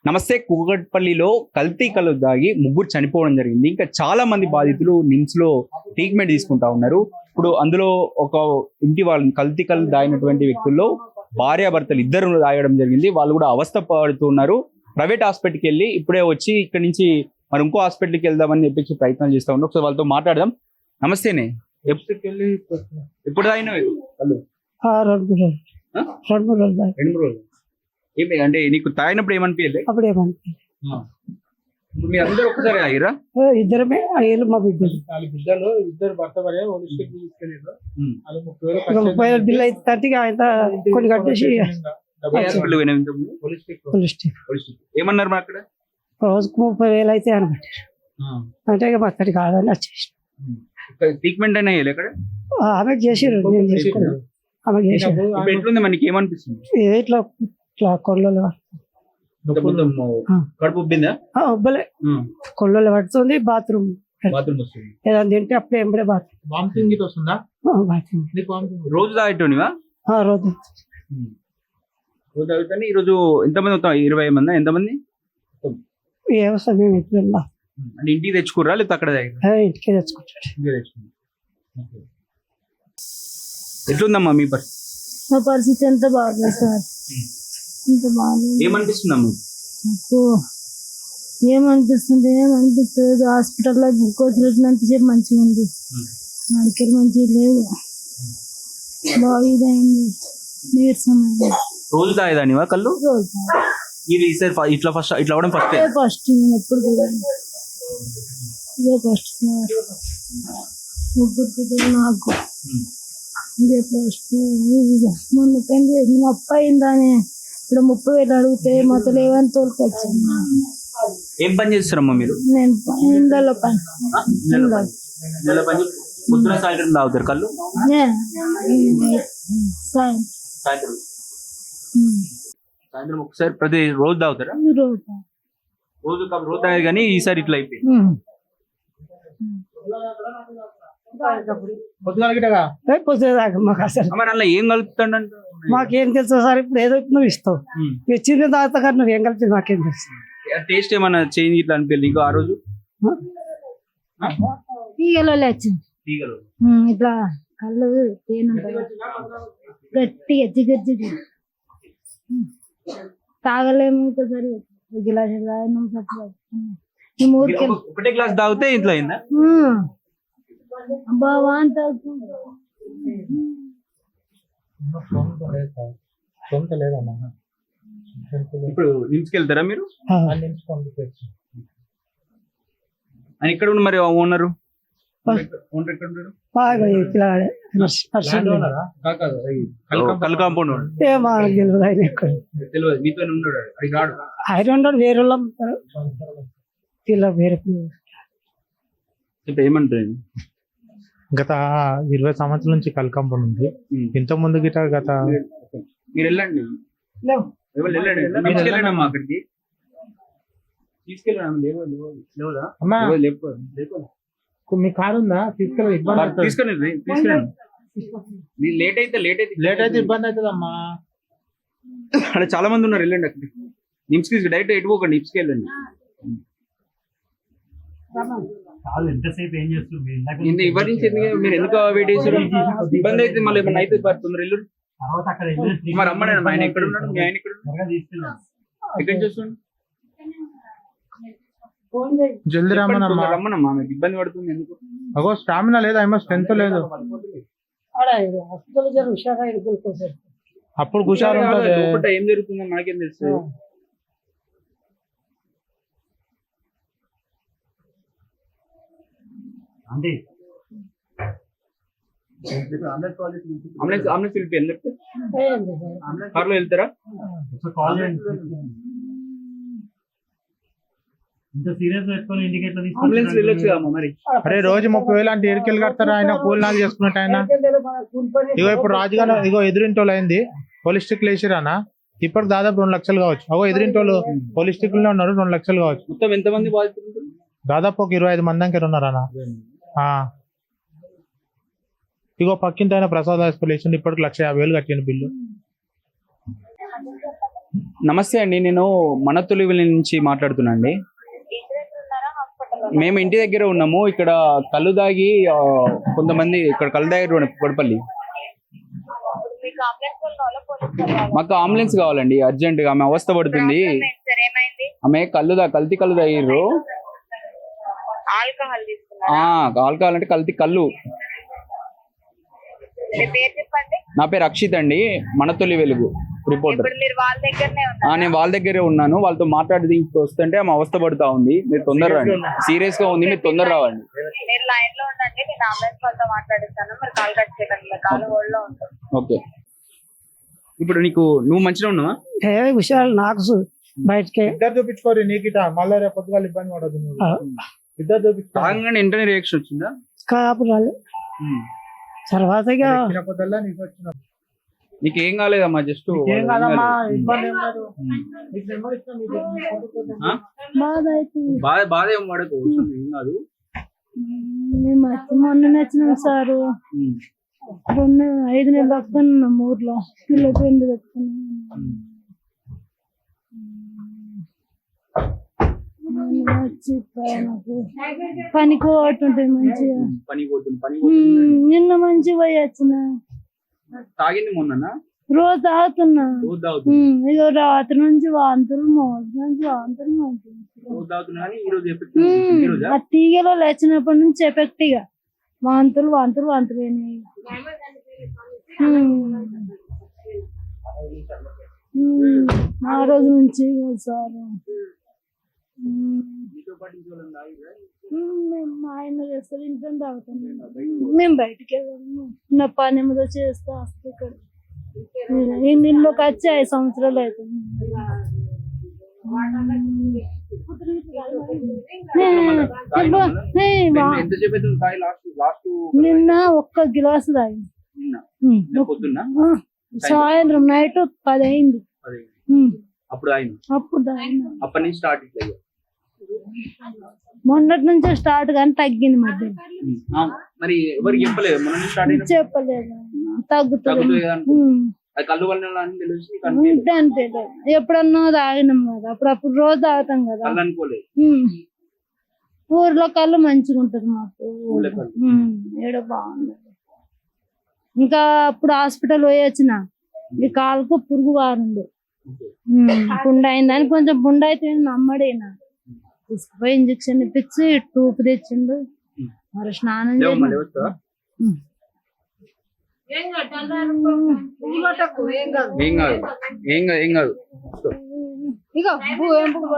నమస్తే. కూకట్పల్లిలో కల్తీ కల్లు దాగి ముగ్గురు చనిపోవడం జరిగింది. ఇంకా చాలా మంది బాధితులు నిమ్స్ లో ట్రీట్మెంట్ తీసుకుంటా ఉన్నారు. ఇప్పుడు అందులో ఒక ఇంటి వాళ్ళని కల్తీ కల్లు దాగినటువంటి వ్యక్తుల్లో భార్యాభర్తలు ఇద్దరు దాగడం జరిగింది. వాళ్ళు కూడా అవస్థ పడుతున్నారు. ప్రైవేట్ హాస్పిటల్కి వెళ్ళి ఇప్పుడే వచ్చి ఇక్కడ నుంచి మరి ఇంకో హాస్పిటల్కి వెళ్దామని చెప్పేసి ప్రయత్నం చేస్తా ఉన్నారు. ఒకసారి వాళ్ళతో మాట్లాడదాం. నమస్తేనే. ఎప్పుడు తాగిన కళ్ళు? 2 రోజులు. ఏమి అంటే నీకు తాగినప్పుడు ఏమనిపించలే? అప్పుడు ఏమనిపించలేదు. ఇప్పుడు మీరు అందరూ ఒక్కసారి ఆగిరా? ఇద్దరమే అయ్యారు. మా బిడ్డలు ఇద్దరు భర్త భార్య హోలిస్టిక్ తీసుకెళ్ళారు. వాళ్ళు 30,000 బిల్లు అయితే 30 ఆయన కొన్ని కట్టేసి ఏమన్నారు మా అక్కడ? రోజుకు 30,000 అయితే అనబట్టారు. అంటే ఇక మొత్తటి కాదని వచ్చేసి ట్రీట్మెంట్ అయినా ఎక్కడ ఆమెకు చేసారు. నేను చేసుకున్నాను. ఆమెకు చేసారు. ఎట్లుంది మనకి ఏమనిపిస్తుంది? ఇట్లా ఇట్లా కొల్లలో కడుపు ఉబ్బిందా? ఉబ్బలే, కొల్లలో పడుతుంది. బాత్రూమ్ వస్తుంది. ఏదైనా తింటే అప్పుడే ఎంబడే బాత్రూమ్. వామిటింగ్ గిట్ వస్తుందా? బాత్రూమ్ రోజు తాగేటోనివా? రోజు రోజు తాగుతాను. ఈ రోజు ఎంతమంది అవుతాం? 20 మంది. ఎంతమంది ఏ వస్తుంది? మేము ఇప్పుడు అంటే ఇంటికి తెచ్చుకుర్రా లేకపోతే అక్కడ ఇంటికే తెచ్చుకుంటాడు. ఎట్లుందమ్మా మీ పరిస్థితి? నా పరిస్థితి ఎంత బాగా సార్, ఎంత బాగా. ఏమనిపిస్తుందమ్మా? ఏమనిపిస్తుంది హాస్పిటల్లో గ్లూకోజ్ వచ్చినంతసేపు మంచిగా ఉంది. వాడికి మంచిగా లేదు, బాగా ఇదైంది, నీరసమైంది. రోజు తాగేదానివా కళ్ళు? రోజు ఇది ఇట్లా ఇట్లా అవడం ఫస్ట్ నేను ఎప్పుడు చూడండి, ఇదే ఫస్ట్ ముగ్గురు పిల్లలు నాకు. ఇదే ఫస్ట్. మొన్న పెళ్లి చేసిన 30 అయిందానే. ఇప్పుడు 30,000 అడిగితే మొత్తం లేవని తోలుకొచ్చాను. ఏం పని చేస్తారమ్మా మీరు? నేను ఇండ్లలో పని పొద్దున సాయంత్రం తాగుతారు కళ్ళు? సాయంత్రం ఒకసారి ప్రతి రోజు తాగుతారా? రోజు తాగేది కానీ ఈసారి ఇట్లా అయిపోయింది. మాకు అసలు మరి అలా ఏం కలుపుతాడంట? మాకేం తెలుసు సార్. ఇప్పుడు ఏదో నువ్వు ఇస్తావు, చిన్న తాత గారు నువ్వు ఏం కలిపి మాకేం తెలుసు. టేస్ట్ ఏమన్నా చేంజ్ ఇట్లా అనిపించలేదు నీకు ఆ రోజు? తీగలో లేచింది ఇట్లా కళ్ళు గట్టిగా జిగర్ జిగర్ తాగలేము. గిలాస్ ఒకటే గ్లాస్ తాగితే ఇట్లా అయిందా? బావా అంత ఇప్పుడు నిమ్స్కి వెళ్తారా మీరు? అని ఇక్కడ ఉన్న మరి ఓనరు కల్ కాంపౌండ్ తెలియదు, మీతో ఉన్నాడు అది రాడు. ఆయన వేరే ఇలా వేరే ఏమంటారు? గత 20 సంవత్సరాల నుంచి కల్ కాంపౌండ్ ఉంది. ఇంత ముందు గిట గత మీరు వెళ్ళండి, వెళ్ళండి అమ్మా అక్కడికి తీసుకెళ్ళండి. మీ కారు ఉందా? తీసుకెళ్ళండి. లేట్ అయితే ఇబ్బంది అవుతుంది అమ్మా. అక్కడ చాలా మంది ఉన్నారు. వెళ్ళండి అక్కడికి. నిమ్స్కి డైరెక్ట్ ఎటు పోకండి, నిమ్స్కి వెళ్ళండి. ఎంతసేపు ఏం చేస్తారు మీరు ఎందుకు వెయిట్ చేస్తారు? ఇబ్బంది అయితే మళ్ళీ ఏమన్నా అయితే తొందర వెళ్ళు. మరి అమ్మనే ఆయన ఎక్కడ ఉన్నాడు? మీ ఆయన ఎక్కడ ఎక్కడ చూస్తుండే? జల్దీ రమ్మనమ్మా, మీకు ఇబ్బంది పడుతుంది ఎందుకు? అగో స్టామినా లేదా, ఏమో స్ట్రెంత్ లేదు. అప్పుడు హుషారు ఉంటుంది. ఏం జరుగుతుందో మనకేం తెలుసు? అంబులెన్స్ పిలిపి కార్లో వెళ్తారా? అంబులెన్స్ వెళ్ళొచ్చు కదమ్మా మరి. అరే రోజు 30,000 అంటే ఏడుకెళ్ళి కడతారా? ఆయన కూలినాలు చేసుకున్నట్టు ఆయన. ఇగో ఇప్పుడు రాజుగారు ఇగో ఎదురింటోళ్ళు అయింది హోలిస్టిక్ లేచిరానా, ఇప్పటికి దాదాపు 2 లక్షలు కావచ్చు. అగో ఎదురింటోళ్ళు హోలిస్టిక్ లో ఉన్నారు, 2 లక్షలు కావచ్చు. మొత్తం ఎంతమంది బాధితులు? దాదాపు ఒక 25 మంది దగ్గర ఉన్నారన్న. ఇగో పక్కింటి ఆయన ప్రసాద్ హాస్పిటల్ ఇప్పటికి 150,000 కట్టిండు బిల్లు. నమస్తే అండి, నేను మన తొలివెల నుంచి మాట్లాడుతున్నా అండి. మేము ఇంటి దగ్గర ఉన్నాము. ఇక్కడ కళ్ళు దాగి కొంతమంది ఇక్కడ కళ్ళు దాగారు కొడపల్లి. మాకు అంబులెన్స్ కావాలండి అర్జెంట్ గా. ఆమె అవస్థ పడుతుంది. ఆమె కల్తీ కళ్ళు తాగిర్రు. ఆల్కహాల్ అంటే కల్తీ కళ్ళు. నా పేరు అక్షిత్ అండి, మన తొలి వెలుగు రిపోర్టర్. నేను వాళ్ళ దగ్గరే ఉన్నాను. వాళ్ళతో మాట్లాడి వస్తుంటే ఆమె అవస్థ పడుతా ఉంది. మీరు తొందర రండి, సీరియస్ గా ఉంది, మీరు తొందర రావండి. ఓకే. ఇప్పుడు నువ్వు మంచిగా ఉన్నావా? ఏ విషయాలు నాకు బయటకే ఇద్దరు చూపించుకోరు నీకిట, మళ్ళీ రేపు పొద్దుగాల ఇబ్బంది పడదు. ఇద్దరు చూపించుకో. తాగంగానే వెంటనే రియాక్షన్ వచ్చిందా? కాపురాలు తర్వాత ఇక పొద్దుల్లా నీకు వచ్చిన నీకు ఏం కాలేదమ్మా? జస్ట్ ఏం కాదమ్మా, ఇబ్బంది ఏం లేదు. నీకు నెంబర్ ఇస్తాను, నీకు బాధ అవుతుంది. బాధ ఏం పడకు, ఏం కాదు. మేము మొన్న నచ్చినాం సారు. 5 నెలలు వస్తున్నాం ఊర్లో, పిల్ల పెండు పెట్టుకున్నాం. వచ్చి పనికి పోతుంటాయి మంచిగా. నిన్న మంచిగా పోయి వచ్చిన. తాగింది మొన్న రోజు తాగుతున్నా. ఇక రాత్రి నుంచి వాంతులు, మోసం నుంచి వాంతులు. ఆ తీగలో లేచినప్పటి నుంచి ఎఫెక్ట్ ఇక వాంతులు వాంతులు వాంతులు అయినాయి. ఆ రోజు నుంచి సార్ మా ఆయన చేస్తారు, ఇంట్లో తాగుతాం. మేము బయటికి వెళ్ళాము. నా పని ఏదో చేస్తా వస్తే ఇక్కడ ఇల్లుకి వచ్చి 5 సంవత్సరాలు అవుతుంది. నిన్న 1 గిలాసు తాగి సాయంత్రం నైట్ 10 అయింది. అప్పుడు మొన్నటి నుంచే స్టార్ట్ కానీ తగ్గింది మధ్య. మరి ఎవరికి చెప్పలేదు, తగ్గుతుంది. అనిపించలేదు. ఎప్పుడన్నా తాగినాం కదా, అప్పుడు రోజు తాగుతాం కదా. ఊర్లో కళ్ళు మంచిగా ఉంటది మాకు. ఏడో బాగుంది. ఇంకా అప్పుడు హాస్పిటల్ పోయి వచ్చిన, ఈ కాలుకు పురుగు వారుంది. పుండ అయిందని కొంచెం పుండ అయితే నమ్మడేనా తీసుకుపోయి ఇంజక్షన్ ఇప్పించి టూపు తెచ్చిండు. మరి స్నానం ఏం కాదు. ఇక ఏం పువ్వు